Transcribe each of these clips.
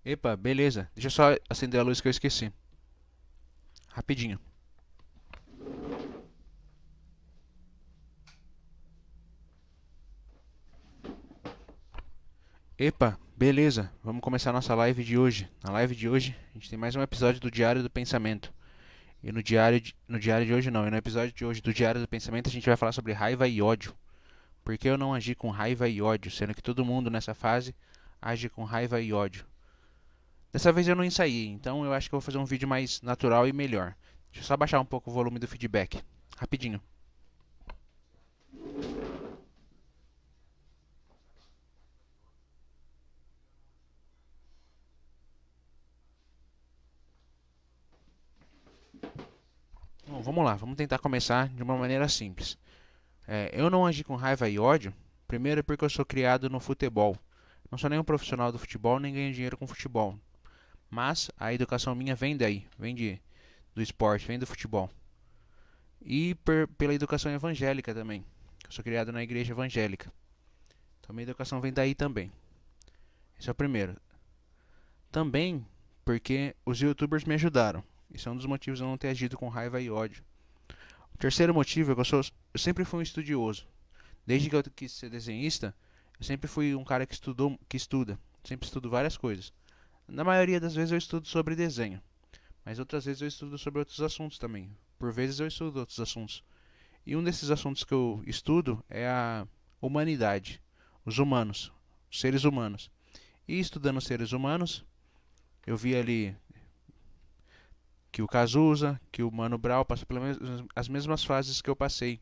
Epa, beleza. Deixa eu só acender a luz que eu esqueci. Rapidinho. Epa, beleza. Vamos começar a nossa live de hoje. Na live de hoje, a gente tem mais um episódio do Diário do Pensamento. E no diário de hoje não, e no episódio de hoje do Diário do Pensamento a gente vai falar sobre raiva e ódio. Por que eu não agi com raiva e ódio, sendo que todo mundo nessa fase age com raiva e ódio? Dessa vez eu não ensaiei, então eu acho que eu vou fazer um vídeo mais natural e melhor. Deixa eu só baixar um pouco o volume do feedback. Rapidinho. Bom, vamos lá, vamos tentar começar de uma maneira simples. Eu não agi com raiva e ódio, primeiro porque eu sou criado no futebol. Não sou nenhum profissional do futebol, nem ganho dinheiro com futebol. Mas a educação minha vem daí, do esporte, vem do futebol. E pela educação evangélica também. Eu sou criado na igreja evangélica. Então minha educação vem daí também. Esse é o primeiro. Também porque os youtubers me ajudaram. Isso é um dos motivos de eu não ter agido com raiva e ódio. O terceiro motivo é que eu sempre fui um estudioso. Desde que eu quis ser desenhista, eu sempre fui um cara que estuda. Sempre estudo várias coisas. Na maioria das vezes eu estudo sobre desenho, mas outras vezes eu estudo sobre outros assuntos também. Por vezes eu estudo outros assuntos. E um desses assuntos que eu estudo é a humanidade, os humanos, os seres humanos. E estudando os seres humanos, eu vi ali que o Cazuza, que o Mano Brown passam pelas as mesmas fases que eu passei.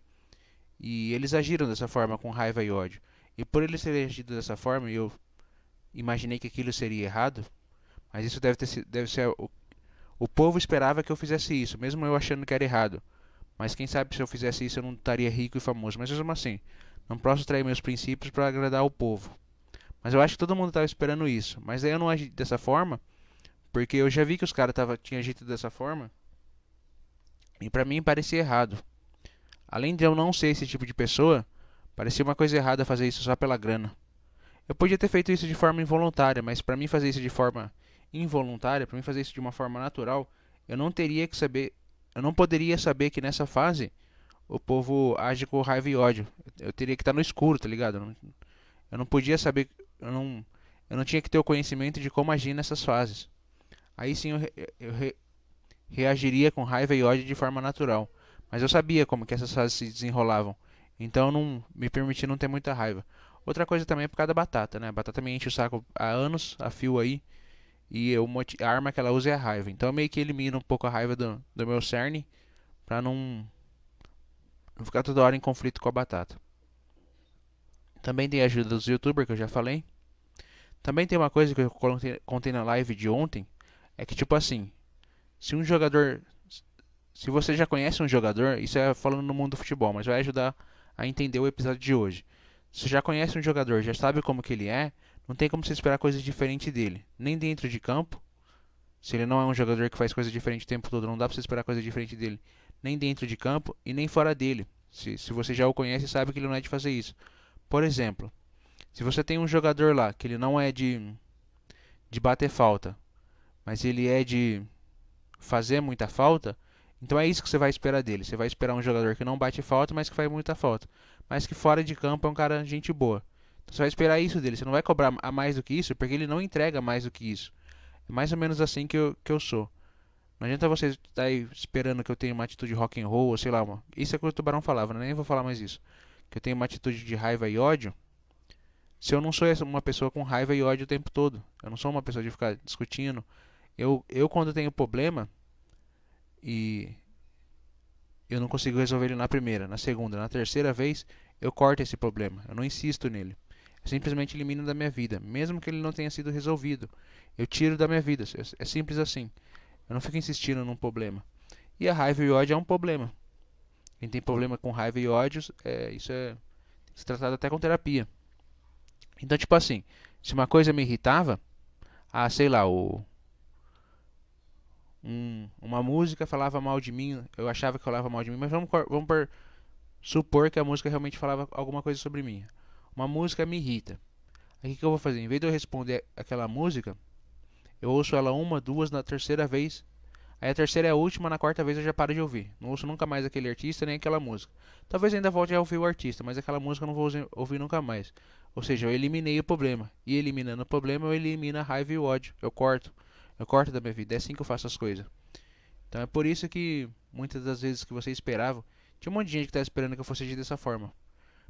E eles agiram dessa forma, com raiva e ódio. E por eles terem agido dessa forma, eu imaginei que aquilo seria errado, mas isso deve ser o povo esperava que eu fizesse isso, mesmo eu achando que era errado. Mas quem sabe se eu fizesse isso eu não estaria rico e famoso. Mas mesmo assim, não posso trair meus princípios para agradar o povo. Mas eu acho que todo mundo estava esperando isso. Mas aí eu não agi dessa forma, porque eu já vi que os caras tinham agido dessa forma, e para mim parecia errado. Além de eu não ser esse tipo de pessoa, parecia uma coisa errada fazer isso só pela grana. Eu podia ter feito isso de forma involuntária, mas para mim fazer isso de forma involuntária, para mim fazer isso de uma forma natural, eu não teria que saber, eu não poderia saber que nessa fase o povo age com raiva e ódio. Eu teria que estar no escuro, tá ligado? Eu não podia saber, eu não tinha que ter o conhecimento de como agir nessas fases. Aí sim eu reagiria com raiva e ódio de forma natural. Mas eu sabia como que essas fases se desenrolavam. Então não me permiti não ter muita raiva. Outra coisa também é por causa da batata, né? A batata me enche o saco há anos, a fio aí. E a arma que ela usa é a raiva. Então eu meio que elimino um pouco a raiva do meu cerne pra não ficar toda hora em conflito com a batata. Também tem a ajuda dos youtubers que eu já falei. Também tem uma coisa que eu contei na live de ontem. É que tipo assim, se um jogador. Se você já conhece um jogador, isso é falando no mundo do futebol, mas vai ajudar a entender o episódio de hoje. Se você já conhece um jogador, já sabe como que ele é, não tem como você esperar coisa diferente dele. Nem dentro de campo, se ele não é um jogador que faz coisa diferente o tempo todo, não dá pra você esperar coisa diferente dele. Nem dentro de campo e nem fora dele. Se você já o conhece, sabe que ele não é de fazer isso. Por exemplo, se você tem um jogador lá que ele não é de bater falta, mas ele é de fazer muita falta, então é isso que você vai esperar dele. Você vai esperar um jogador que não bate falta, mas que faz muita falta. Mas que fora de campo é um cara gente boa. Então você vai esperar isso dele. Você não vai cobrar a mais do que isso, porque ele não entrega mais do que isso. É mais ou menos assim que eu sou. Não adianta você estar aí esperando que eu tenha uma atitude rock and roll, ou sei lá, isso é o que o Tubarão falava, né? Nem vou falar mais isso. Que eu tenho uma atitude de raiva e ódio, se eu não sou uma pessoa com raiva e ódio o tempo todo. Eu não sou uma pessoa de ficar discutindo. Eu quando tenho problema e eu não consigo resolver ele na primeira, na segunda, na terceira vez, eu corto esse problema. Eu não insisto nele. Eu simplesmente elimino da minha vida, mesmo que ele não tenha sido resolvido. Eu tiro da minha vida. É simples assim. Eu não fico insistindo num problema. E a raiva e o ódio é um problema. Quem tem problema com raiva e ódio, isso é se tratado até com terapia. Então, tipo assim, se uma coisa me irritava, sei lá, uma música falava mal de mim, eu achava que falava mal de mim, mas vamos supor que a música realmente falava alguma coisa sobre mim. Uma música me irrita. Aí o que eu vou fazer? Em vez de eu responder aquela música, Eu ouço ela uma, duas, na terceira vez. Aí a terceira é a última, na quarta vez eu já paro de ouvir. Não ouço nunca mais aquele artista nem aquela música. Talvez ainda volte a ouvir o artista, mas aquela música eu não vou ouvir nunca mais. Ou seja, eu eliminei o problema. E eliminando o problema, eu elimino a raiva e o ódio. Eu corto. Eu corto da minha vida. É assim que eu faço as coisas. Então é por isso que muitas das vezes que você esperava, tinha um monte de gente que estava esperando que eu fosse agir dessa forma.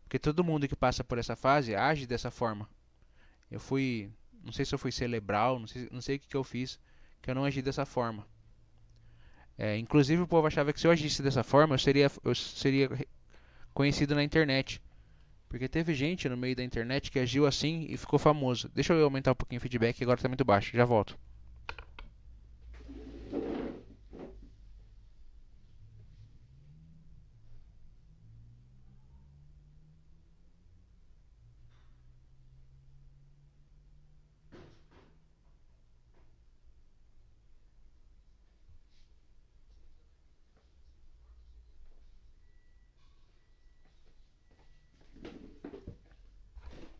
Porque todo mundo que passa por essa fase age dessa forma. Eu fui. Não sei se eu fui cerebral, não sei o que eu fiz, que eu não agi dessa forma. Inclusive o povo achava que se eu agisse dessa forma, eu seria conhecido na internet. Porque teve gente no meio da internet que agiu assim e ficou famoso. Deixa eu aumentar um pouquinho o feedback, agora está muito baixo. Já volto.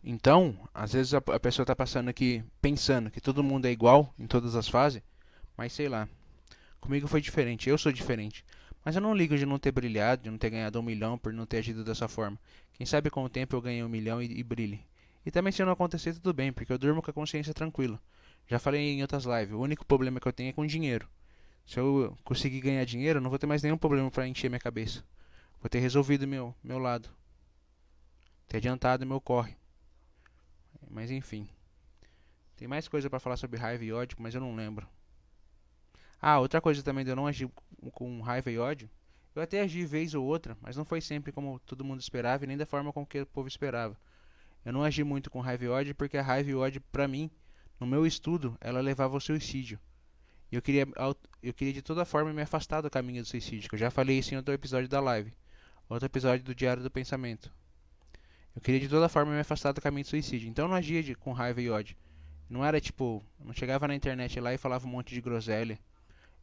Então, às vezes a pessoa está passando aqui pensando que todo mundo é igual em todas as fases, mas sei lá, comigo foi diferente, eu sou diferente. Mas eu não ligo de não ter brilhado, de não ter ganhado 1 milhão por não ter agido dessa forma. Quem sabe com o tempo eu ganhei 1 milhão e brilhe. E também se não acontecer, tudo bem, porque eu durmo com a consciência tranquila. Já falei em outras lives, o único problema que eu tenho é com dinheiro. Se eu conseguir ganhar dinheiro, eu não vou ter mais nenhum problema para encher minha cabeça. Vou ter resolvido meu lado, ter adiantado meu corre. Mas enfim, tem mais coisa para falar sobre raiva e ódio, mas eu não lembro. Ah, outra coisa também de eu não agir com raiva e ódio. Eu até agi vez ou outra, mas não foi sempre como todo mundo esperava e nem da forma com que o povo esperava. Eu não agi muito com raiva e ódio porque a raiva e ódio, pra mim, no meu estudo, ela levava ao suicídio. E eu queria de toda forma me afastar do caminho do suicídio, que eu já falei isso em outro episódio da live, outro episódio do Diário do Pensamento. Eu queria de toda forma me afastar do caminho do suicídio, então eu não agia com raiva e ódio. Não era tipo, eu não chegava na internet lá e falava um monte de groselha.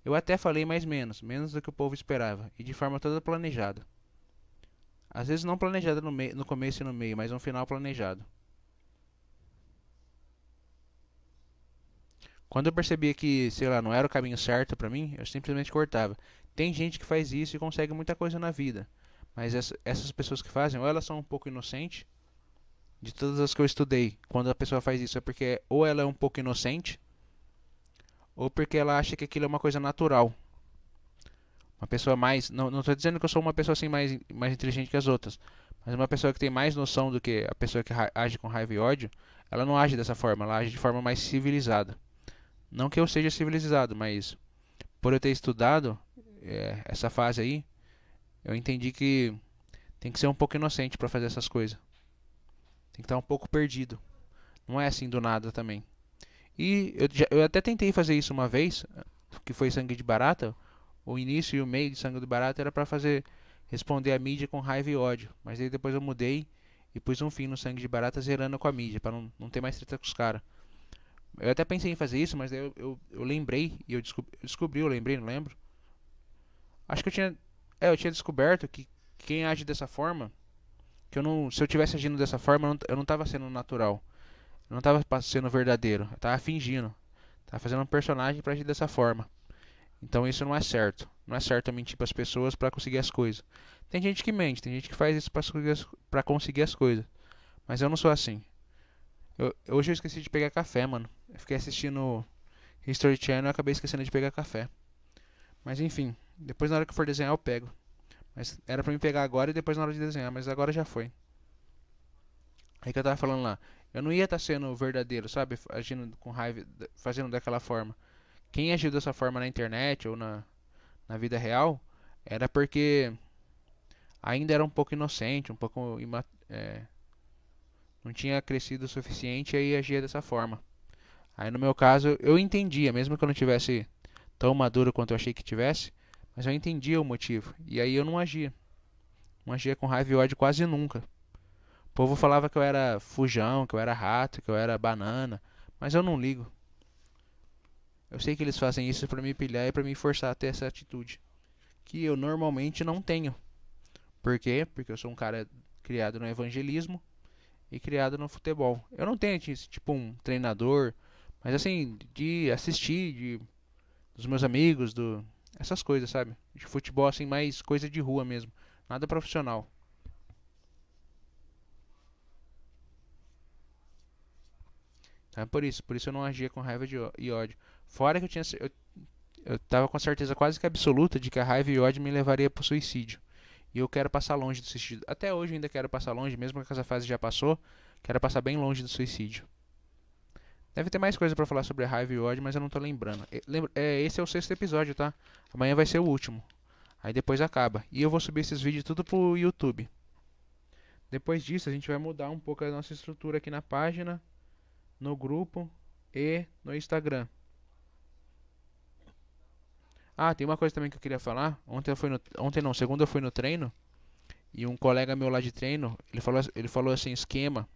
Eu até falei mais menos do que o povo esperava, e de forma toda planejada. Às vezes não planejada no começo e no meio, mas no final planejado. Quando eu percebia que, sei lá, não era o caminho certo pra mim, eu simplesmente cortava. Tem gente que faz isso e consegue muita coisa na vida, mas essas pessoas que fazem, ou elas são um pouco inocentes, de todas as que eu estudei, quando a pessoa faz isso é porque ou ela é um pouco inocente, ou porque ela acha que aquilo é uma coisa natural. Uma pessoa mais. Não estou dizendo que eu sou uma pessoa assim mais inteligente que as outras. Mas uma pessoa que tem mais noção do que a pessoa que age com raiva e ódio, ela não age dessa forma, ela age de forma mais civilizada. Não que eu seja civilizado, mas por eu ter estudado essa fase aí, eu entendi que tem que ser um pouco inocente para fazer essas coisas. Tem que estar um pouco perdido. Não é assim do nada também. E eu até tentei fazer isso uma vez, que foi sangue de barata. O início e o meio de sangue de barata era para fazer responder a mídia com raiva e ódio. Mas aí depois eu mudei e pus um fim no sangue de barata zerando com a mídia, para não ter mais treta com os caras. Eu até pensei em fazer isso, mas aí eu lembrei e eu descobri, eu lembrei, não lembro. Acho que eu tinha descoberto que quem age dessa forma, que eu não, se eu tivesse agindo dessa forma, eu não tava sendo natural. Eu não tava sendo verdadeiro, eu tava fingindo. Tava fazendo um personagem para agir dessa forma. Então isso não é certo. Não é certo eu mentir para as pessoas para conseguir as coisas. Tem gente que mente, tem gente que faz isso para conseguir as coisas. Mas eu não sou assim. Hoje eu esqueci de pegar café, mano. Eu fiquei assistindo History Channel e acabei esquecendo de pegar café. Mas enfim, depois na hora que for desenhar eu pego. Mas era pra mim pegar agora e depois na hora de desenhar, mas agora já foi. Aí que eu tava falando lá. Eu não ia estar sendo verdadeiro, sabe? Agindo com raiva, fazendo daquela forma. Quem agiu dessa forma na internet ou na vida real era porque ainda era um pouco inocente, um pouco não tinha crescido o suficiente e aí agia dessa forma. Aí no meu caso eu entendia, mesmo que eu não tivesse tão maduro quanto eu achei que tivesse, mas eu entendia o motivo e aí eu não agia. Não agia com raiva e ódio quase nunca. O povo falava que eu era fujão, que eu era rato, que eu era banana, mas eu não ligo. Eu sei que eles fazem isso pra me pilhar e pra me forçar a ter essa atitude, que eu normalmente não tenho. Por quê? Porque eu sou um cara criado no evangelismo e criado no futebol. Eu não tenho tipo um treinador, Mas assim, de assistir, dos meus amigos, essas coisas, sabe? De futebol, assim, mais coisa de rua mesmo. Nada profissional. Então é por isso eu não agia com raiva e ódio. Fora que eu tava com certeza quase que absoluta de que a raiva e o ódio me levaria pro suicídio. E eu quero passar longe do suicídio. Até hoje eu ainda quero passar longe, mesmo que essa fase já passou, quero passar bem longe do suicídio. Deve ter mais coisa pra falar sobre a raiva e o ódio, mas eu não tô lembrando. Esse é o sexto episódio, tá? Amanhã vai ser o último. Aí depois acaba. E eu vou subir esses vídeos tudo pro YouTube. Depois disso, a gente vai mudar um pouco a nossa estrutura aqui na página, no grupo e no Instagram. Ah, tem uma coisa também que eu queria falar. Ontem não, segunda eu fui no treino e um colega meu lá de treino, ele falou assim, esquema.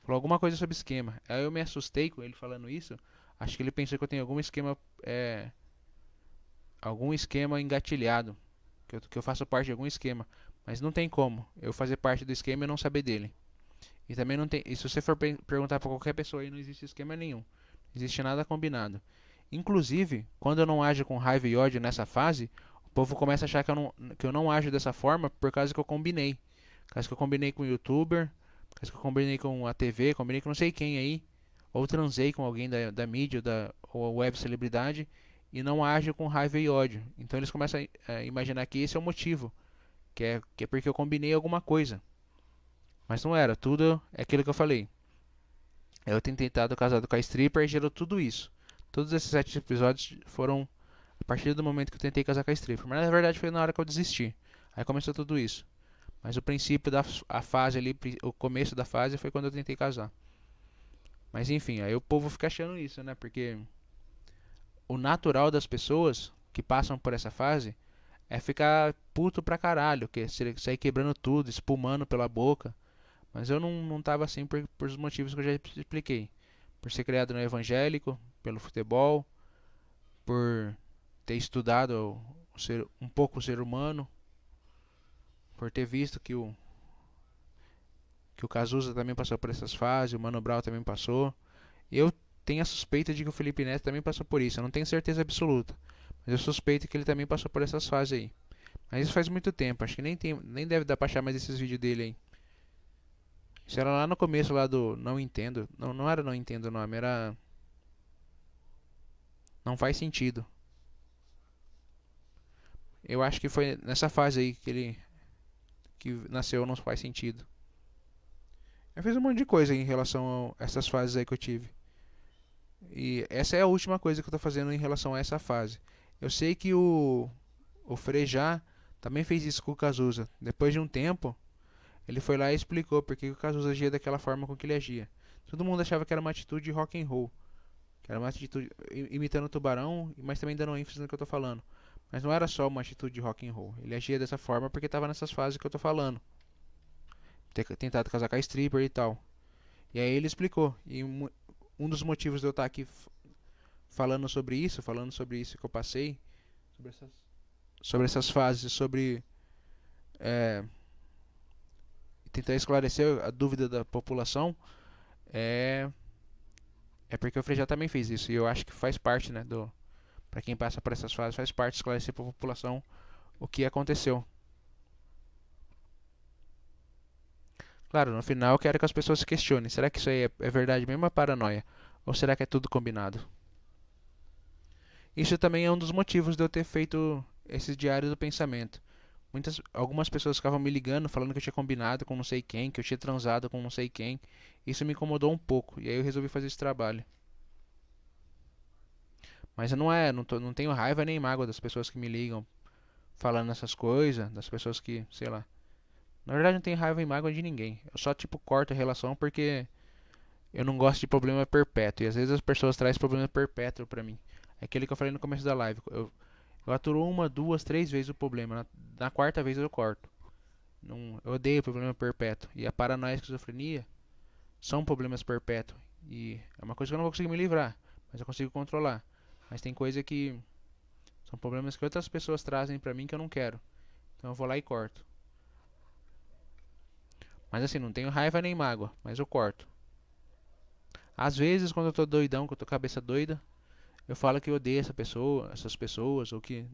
Falou alguma coisa sobre esquema. Aí eu me assustei com ele falando isso. Acho que ele pensou que eu tenho algum esquema engatilhado, que eu faço parte de algum esquema. Mas não tem como eu fazer parte do esquema e não saber dele. E também não tem. E se você for perguntar pra qualquer pessoa aí, não existe esquema nenhum. Não existe nada combinado. Inclusive, quando eu não ajo com raiva e ódio nessa fase, o povo começa a achar que eu não ajo dessa forma por causa que eu combinei. Por causa que eu combinei com o youtuber, por causa que eu combinei com a TV, combinei com não sei quem aí. Ou transei com alguém da mídia ou web celebridade e não ajo com raiva e ódio. Então eles começam a imaginar que esse é o motivo. Que é porque eu combinei alguma coisa. Mas não era, tudo é aquilo que eu falei. Eu tenho tentado casado com a stripper e gerou tudo isso. Todos esses 7 episódios foram a partir do momento que eu tentei casar com a stripper. Mas na verdade foi na hora que eu desisti. Aí começou tudo isso. Mas o princípio da a fase ali, o começo da fase foi quando eu tentei casar. Mas enfim, aí o povo fica achando isso, né? Porque o natural das pessoas que passam por essa fase é ficar puto pra caralho, que é sair quebrando tudo, espumando pela boca. Mas eu não tava assim por os motivos que eu já expliquei. Por ser criado no evangélico, pelo futebol, por ter estudado um pouco o ser humano, por ter visto que o Cazuza também passou por essas fases, o Mano Brown também passou. E eu tenho a suspeita de que o Felipe Neto também passou por isso. Eu não tenho certeza absoluta, mas eu suspeito que ele também passou por essas fases aí. Mas isso faz muito tempo, acho que nem deve dar pra achar mais esses vídeos dele aí. Isso era lá no começo lá do Não Entendo. Não, não era Não Entendo o nome, era Não Faz Sentido. Eu acho que foi nessa fase aí que nasceu Não Faz Sentido. Eu fiz um monte de coisa em relação a essas fases aí que eu tive. E essa é a última coisa que eu tô fazendo em relação a essa fase. Eu sei que o Frejá também fez isso com o Cazuza. Depois de um tempo, ele foi lá e explicou por que o Cazuza agia daquela forma com que ele agia. Todo mundo achava que era uma atitude de rock and roll, que era uma atitude imitando o Tubarão, mas também dando ênfase no que eu tô falando. Mas não era só uma atitude de rock and roll. Ele agia dessa forma porque estava nessas fases que eu tô falando. Ter tentado casar com a stripper e tal. E aí ele explicou. E um dos motivos de eu estar aqui falando sobre isso que eu passei, sobre sobre essas fases, sobre é, tentar esclarecer a dúvida da população, é, é porque o Frejá também fez isso. E eu acho que faz parte, né, para quem passa por essas fases, faz parte esclarecer para a população o que aconteceu. Claro, no final eu quero que as pessoas se questionem: será que isso aí é verdade mesmo ou é paranoia? Ou será que é tudo combinado? Isso também é um dos motivos de eu ter feito esses diários do pensamento. Algumas pessoas ficavam me ligando falando que eu tinha combinado com não sei quem, que eu tinha transado com não sei quem. Isso me incomodou um pouco e aí eu resolvi fazer esse trabalho. Mas não tenho raiva nem mágoa das pessoas que me ligam falando essas coisas, das pessoas que, sei lá. Na verdade não tenho raiva e mágoa de ninguém. Eu só tipo corto a relação porque eu não gosto de problema perpétuo. E às vezes as pessoas trazem problema perpétuo pra mim. É aquele que eu falei no começo da live. Eu aturo uma, duas, três vezes o problema. Na quarta vez eu corto. Não, eu odeio problema perpétuo. E a paranoia e a esquizofrenia são problemas perpétuos. E é uma coisa que eu não vou conseguir me livrar. Mas eu consigo controlar. Mas tem coisa que são problemas que outras pessoas trazem pra mim que eu não quero. Então eu vou lá e corto. Mas assim, não tenho raiva nem mágoa. Mas eu corto. Às vezes, quando eu tô doidão, quando eu tô cabeça doida, eu falo que eu odeio essa pessoa, essas pessoas, ou que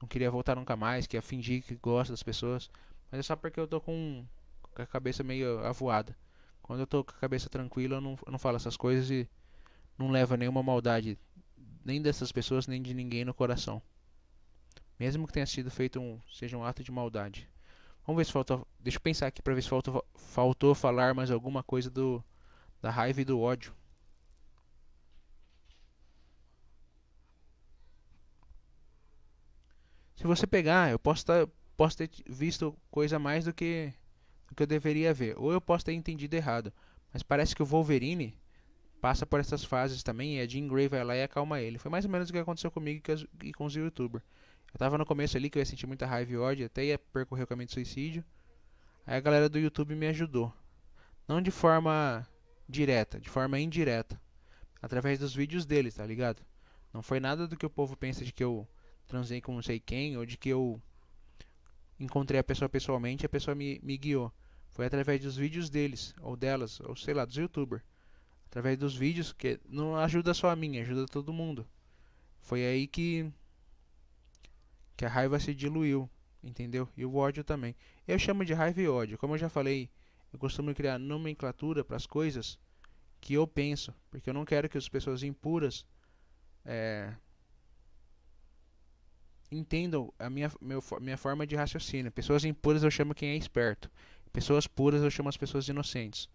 não queria voltar nunca mais, que ia fingir que gosta das pessoas. Mas é só porque eu tô com a cabeça meio avoada. Quando eu tô com a cabeça tranquila, eu não falo essas coisas e não levo nenhuma maldade, nem dessas pessoas, nem de ninguém no coração. Mesmo que tenha sido feito seja um ato de maldade. Vamos ver se faltou. Deixa eu pensar aqui pra ver se faltou falar mais alguma coisa da raiva e do ódio. Se você pegar, posso ter visto coisa a mais do que eu deveria ver. Ou eu posso ter entendido errado. Mas parece que o Wolverine passa por essas fases também e a Jean Grey vai lá e acalma ele. Foi mais ou menos o que aconteceu comigo e com os YouTubers. Eu tava no começo ali que eu ia sentir muita raiva e ódio, até ia percorrer o caminho do suicídio. Aí a galera do YouTube me ajudou. Não de forma direta, de forma indireta. Através dos vídeos deles, tá ligado? Não foi nada do que o povo pensa de que eu transei com não sei quem ou de que eu encontrei a pessoa pessoalmente e a pessoa me guiou. Foi através dos vídeos deles, ou delas, ou sei lá, dos youtubers. Através dos vídeos que não ajuda só a mim, ajuda todo mundo. Foi aí que a raiva se diluiu, entendeu? E o ódio também. Eu chamo de raiva e ódio. Como eu já falei, eu costumo criar nomenclatura para as coisas que eu penso, porque eu não quero que as pessoas impuras é, entendam minha forma de raciocínio. Pessoas impuras eu chamo quem é esperto. Pessoas puras eu chamo as pessoas inocentes.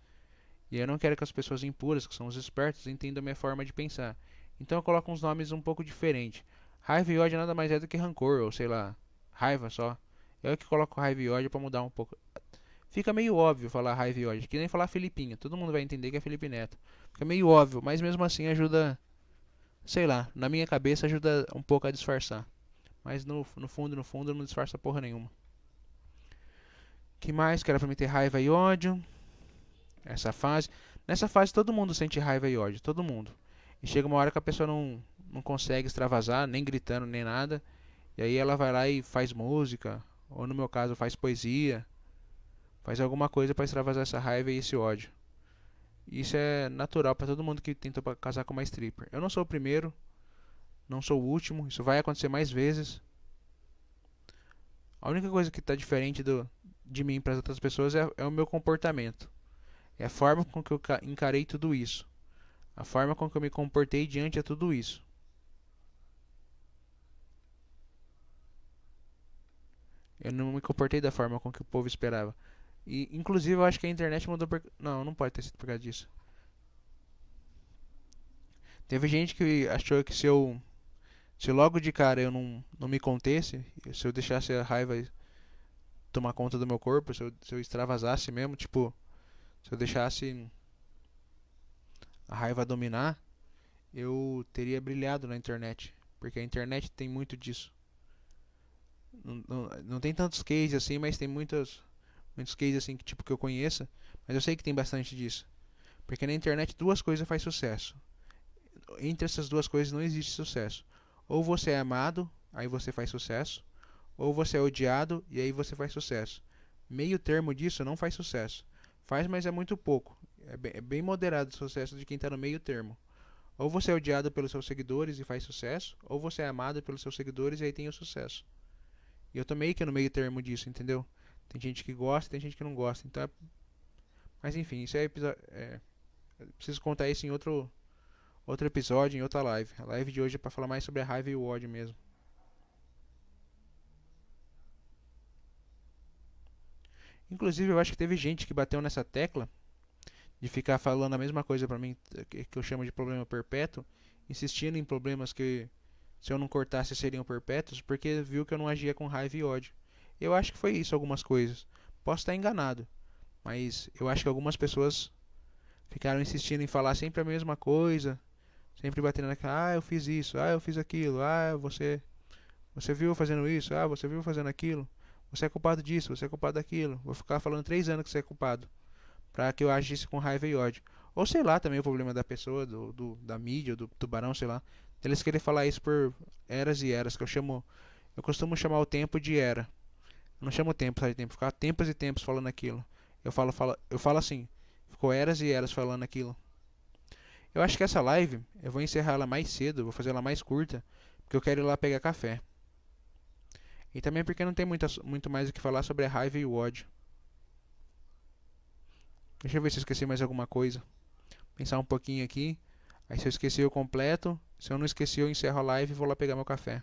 E eu não quero que as pessoas impuras, que são os espertos, entendam a minha forma de pensar. Então eu coloco uns nomes um pouco diferentes. Raiva e ódio nada mais é do que rancor, ou sei lá, raiva só. Eu que coloco raiva e ódio pra mudar um pouco. Fica meio óbvio falar raiva e ódio, que nem falar Filipinho. Todo mundo vai entender que é Felipe Neto. Fica meio óbvio, mas mesmo assim ajuda, sei lá, na minha cabeça ajuda um pouco a disfarçar. Mas no fundo não disfarça porra nenhuma. Que mais que era pra me ter raiva e ódio? Essa fase. Nessa fase todo mundo sente raiva e ódio, todo mundo. E chega uma hora que a pessoa não consegue extravasar, nem gritando, nem nada. E aí ela vai lá e faz música, ou no meu caso faz poesia, faz alguma coisa para extravasar essa raiva e esse ódio. Isso é natural para todo mundo que tenta casar com uma stripper. Eu não sou o primeiro, não sou o último, isso vai acontecer mais vezes. A única coisa que está diferente de mim para as outras pessoas é o meu comportamento. É a forma com que eu encarei tudo isso. A forma com que eu me comportei diante de tudo isso. Eu não me comportei da forma com que o povo esperava. E, inclusive, eu acho que a internet mudou por... Não, não pode ter sido por causa disso. Teve gente que achou que se logo de cara eu não me contesse, se eu deixasse a raiva tomar conta do meu corpo, se eu extravasasse mesmo, tipo, se eu deixasse a raiva dominar, eu teria brilhado na internet. Porque a internet tem muito disso. Não tem tantos cases assim, mas tem muitos cases assim que, tipo, que eu conheça. Mas eu sei que tem bastante disso. Porque na internet duas coisas faz sucesso. Entre essas duas coisas não existe sucesso. Ou você é amado, aí você faz sucesso. Ou você é odiado, e aí você faz sucesso. Meio termo disso não faz sucesso. Faz, mas é muito pouco. É bem moderado o sucesso de quem está no meio termo. Ou você é odiado pelos seus seguidores e faz sucesso, ou você é amado pelos seus seguidores e aí tem o sucesso. E eu tô meio que no meio termo disso, entendeu? Tem gente que gosta, tem gente que não gosta. Então, mas enfim, isso é episódio. Preciso contar isso em outro episódio, em outra live. A live de hoje é pra falar mais sobre a raiva e o ódio mesmo. Inclusive, eu acho que teve gente que bateu nessa tecla de ficar falando a mesma coisa pra mim, que eu chamo de problema perpétuo, insistindo em problemas que se eu não cortasse seriam perpétuos, porque viu que eu não agia com raiva e ódio. Eu acho que foi isso algumas coisas. Posso estar enganado, mas eu acho que algumas pessoas ficaram insistindo em falar sempre a mesma coisa, sempre batendo naquela, eu fiz isso, eu fiz aquilo, você viu fazendo isso, você viu fazendo aquilo, você é culpado disso, você é culpado daquilo. Vou ficar falando 3 anos que você é culpado, pra que eu agisse com raiva e ódio. Ou sei lá também o problema da pessoa, da mídia, do tubarão, sei lá. Eles querem falar isso por eras e eras, que eu costumo chamar o tempo de era. Eu não chamo tempo, sabe, de tempo, ficar tempos e tempos falando aquilo. Eu falo assim, ficou eras e eras falando aquilo. Eu acho que essa live eu vou encerrar ela mais cedo, vou fazer ela mais curta, porque eu quero ir lá pegar café. E também porque não tem muito mais o que falar sobre a raiva e o ódio. Deixa eu ver se eu esqueci mais alguma coisa. Pensar um pouquinho aqui. Aí se eu esqueci eu completo. Se eu não esqueci eu encerro a live e vou lá pegar meu café.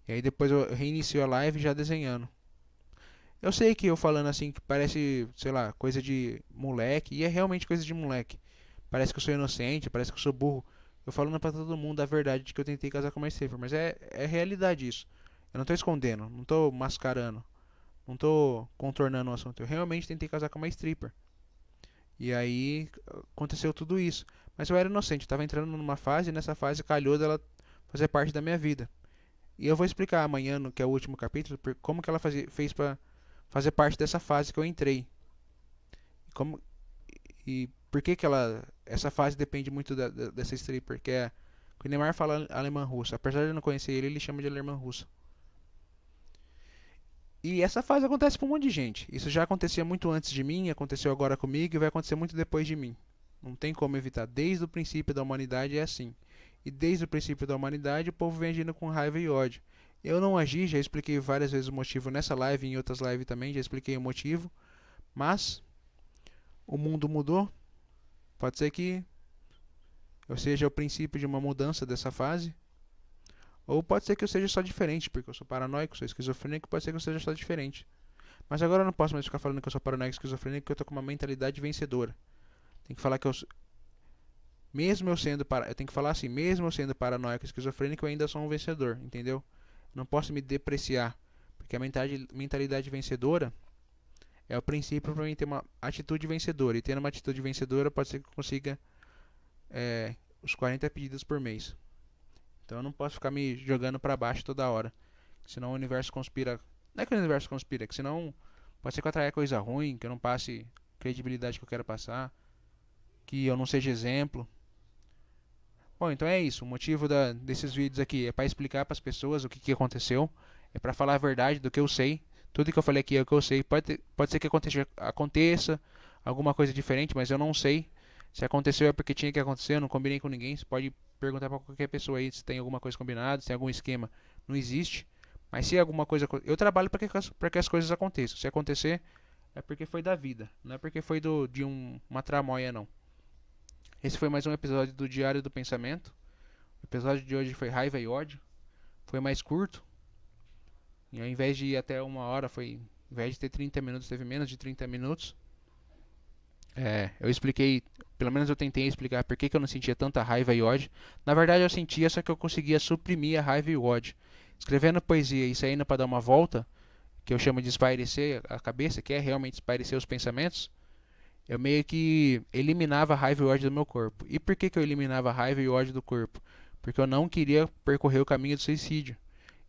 E aí depois eu reinicio a live já desenhando. Eu sei que eu falando assim que parece, sei lá, coisa de moleque. E é realmente coisa de moleque. Parece que eu sou inocente, parece que eu sou burro. Eu falando pra todo mundo a verdade de que eu tentei casar com uma stripper. Mas é realidade isso. Eu não tô escondendo, não tô mascarando. Não tô contornando o assunto. Eu realmente tentei casar com uma stripper. E aí aconteceu tudo isso. Mas eu era inocente, estava entrando numa fase e nessa fase calhou dela fazer parte da minha vida. E eu vou explicar amanhã, no que é o último capítulo, como que ela fez para fazer parte dessa fase que eu entrei. Como, e por que que essa fase depende muito dessa stripper, que é que o Neymar fala alemã russo. Apesar de eu não conhecer ele, ele chama de alemã russo. E essa fase acontece para um monte de gente. Isso já acontecia muito antes de mim, aconteceu agora comigo e vai acontecer muito depois de mim. Não tem como evitar. Desde o princípio da humanidade é assim. E desde o princípio da humanidade o povo vem agindo com raiva e ódio. Eu não agi, já expliquei várias vezes o motivo nessa live e em outras lives também, já expliquei o motivo. Mas o mundo mudou. Pode ser que eu seja o princípio de uma mudança dessa fase. Ou pode ser que eu seja só diferente, porque eu sou paranoico, sou esquizofrênico, pode ser que eu seja só diferente. Mas agora eu não posso mais ficar falando que eu sou paranoico e esquizofrênico, porque eu tô com uma mentalidade vencedora. Tem que falar que mesmo eu sendo eu tenho que falar assim, mesmo eu sendo paranoico e esquizofrênico, eu ainda sou um vencedor, entendeu? Não posso me depreciar, porque a mentalidade vencedora é o princípio para mim ter uma atitude vencedora. E tendo uma atitude vencedora, pode ser que eu consiga os 40 pedidos por mês. Então eu não posso ficar me jogando para baixo toda hora. Senão o universo conspira. Não é que o universo conspira, é que senão pode ser que eu atraia coisa ruim, que eu não passe credibilidade que eu quero passar, que eu não seja exemplo. Bom, então é isso. O motivo desses vídeos aqui é para explicar para as pessoas o que aconteceu, é para falar a verdade do que eu sei. Tudo que eu falei aqui é o que eu sei. Pode ser que aconteça alguma coisa diferente, mas eu não sei. Se aconteceu é porque tinha que acontecer, eu não combinei com ninguém. Você pode perguntar para qualquer pessoa aí se tem alguma coisa combinada, se tem algum esquema. Não existe. Mas se alguma coisa. Eu trabalho para que as coisas aconteçam. Se acontecer, é porque foi da vida. Não é porque foi de uma tramóia, não. Esse foi mais um episódio do Diário do Pensamento. O episódio de hoje foi raiva e ódio. Foi mais curto. E ao invés de ir até uma hora, ao invés de ter 30 minutos, teve menos de 30 minutos. Eu expliquei, pelo menos eu tentei explicar por que eu não sentia tanta raiva e ódio. Na verdade eu sentia, só que eu conseguia suprimir a raiva e o ódio. Escrevendo poesia e saindo para dar uma volta, que eu chamo de espairecer a cabeça, que é realmente espairecer os pensamentos, eu meio que eliminava a raiva e o ódio do meu corpo. E por que eu eliminava a raiva e o ódio do corpo? Porque eu não queria percorrer o caminho do suicídio.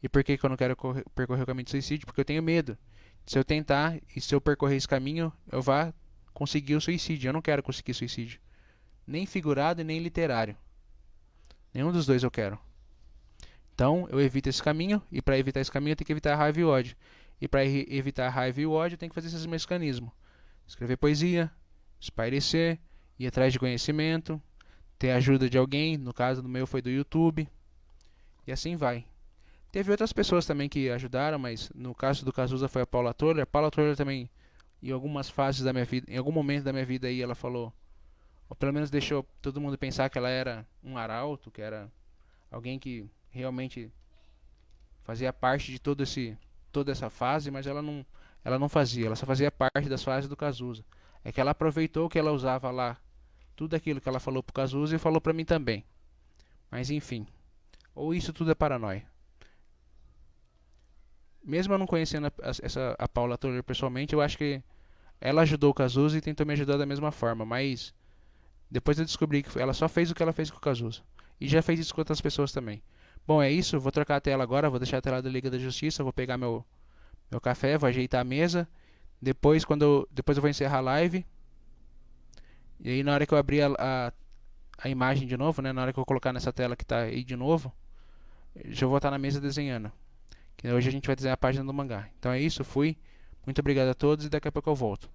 E por que eu não quero percorrer o caminho do suicídio? Porque eu tenho medo. Se eu tentar e se eu percorrer esse caminho, eu vá conseguir o suicídio. Eu não quero conseguir suicídio. Nem figurado e nem literário. Nenhum dos dois eu quero. Então, eu evito esse caminho. E para evitar esse caminho, eu tenho que evitar a raiva e o ódio. E para evitar a raiva e o ódio, eu tenho que fazer esses mecanismos. Escrever poesia, espairecer, ir atrás de conhecimento, ter ajuda de alguém. No caso do meu foi do YouTube. E assim vai. Teve outras pessoas também que ajudaram, mas no caso do Cazuza foi a Paula Toller. A Paula Toller também, em algumas fases da minha vida, em algum momento da minha vida aí, ela falou, ou pelo menos deixou todo mundo pensar que ela era um arauto, que era alguém que realmente fazia parte de toda essa fase, mas ela não fazia, ela só fazia parte das fases do Cazuza. É que ela aproveitou que ela usava lá tudo aquilo que ela falou pro Cazuza e falou pra mim também. Mas enfim, ou isso tudo é paranoia. Mesmo eu não conhecendo a Paula Toller pessoalmente, eu acho que ela ajudou o Cazuza e tentou me ajudar da mesma forma, mas depois eu descobri que ela só fez o que ela fez com o Cazuza. E já fez isso com outras pessoas também. Bom, é isso, vou trocar a tela agora, vou deixar a tela da Liga da Justiça, vou pegar meu café, vou ajeitar a mesa. Depois eu vou encerrar a live. E aí na hora que eu abrir a imagem de novo, né, na hora que eu colocar nessa tela que está aí de novo, já vou estar na mesa desenhando. Que hoje a gente vai desenhar a página do mangá. Então é isso, fui. Muito obrigado a todos e daqui a pouco eu volto.